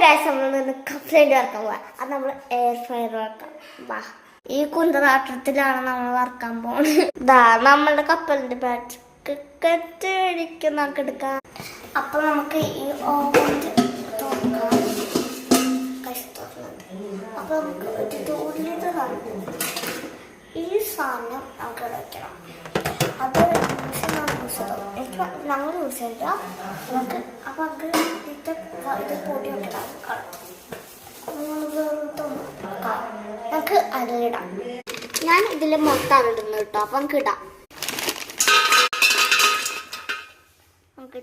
Guys നമ്മൾ കപ്ലേറ്റ് വറക്കാൻ പോവാ. അത് നമ്മൾ എയർ ഫ്രയർ വറക്കാം. വാ, ഈ കുന്തറാട്ടത്തിലാണ് നമ്മൾ വറക്കാൻ പോകുന്നത്. ഇതാ നമ്മളുടെ കപ്പലിന്റെ ബാറ്റ് നമുക്ക് എടുക്കാം. അപ്പൊ നമുക്ക് ഈ ഓവൻ തുറക്കാം. അപ്പൊ നമുക്ക് ഉള്ളിത് ഈ സാധനം നമുക്ക് വയ്ക്കണം. അത് ഞങ്ങൾ യൂസ് ചെയ്ത നമുക്ക് അപ്പൊ നമുക്ക് ഇത് പൊടിയൊക്കെ നമുക്ക് അതിലിടാം. ഞാൻ ഇതിൽ മൊത്തമാണ് ഇടുന്നത് കേട്ടോ. അപ്പൊ നമുക്ക് ഇടാം. നമുക്ക്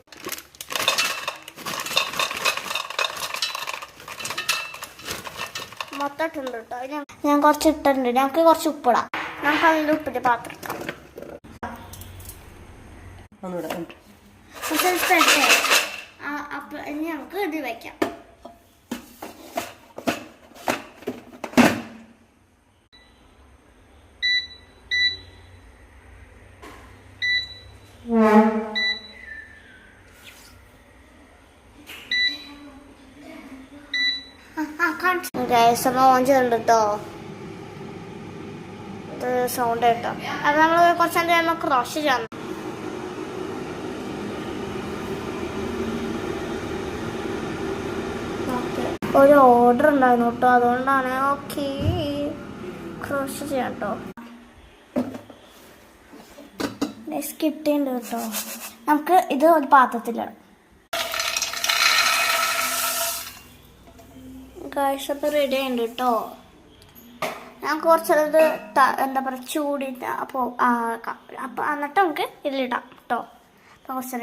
മൊത്തം ഇട്ടുണ്ട് കേട്ടോ. ഞാൻ കുറച്ച് ഇട്ടുണ്ട്. ഞങ്ങൾക്ക് കുറച്ച് ഉപ്പിടാം. നമുക്ക് അതിൻ്റെ ഉപ്പിൻ്റെ പാത്രം അപ്പൊ ഇനി നമുക്ക് ഇത് വയ്ക്കാം. ഗ്യാസ് ഒന്ന് ഓൺ ചെയ്തിട്ടുണ്ട് കേട്ടോ. ഇത് സൗണ്ട് കേട്ടോ. അത് നമ്മൾ കുറച്ച് നേരം ക്രോഷ് ചെയ്യാം. ഒരു ഓർഡർ ഉണ്ടായിരുന്നു കേട്ടോ, അതുകൊണ്ടാണ്. ഓക്കെ, ക്രോഷ് ചെയ്യാം കേട്ടോ. കിട്ടിയിട്ടുണ്ട് കേട്ടോ. നമുക്ക് ഇത് ഒരു പാത്രത്തിലിടാം. ഗൈസ് അപ്പോൾ റെഡി ആയിട്ടുണ്ട് കേട്ടോ. ഞാൻ കുറച്ചത് എന്താ പറയുക ചൂടിട്ട് അപ്പോൾ എന്നിട്ട് നമുക്ക് ഇതിലിടാം കേട്ടോ. അപ്പോൾ കുറച്ച്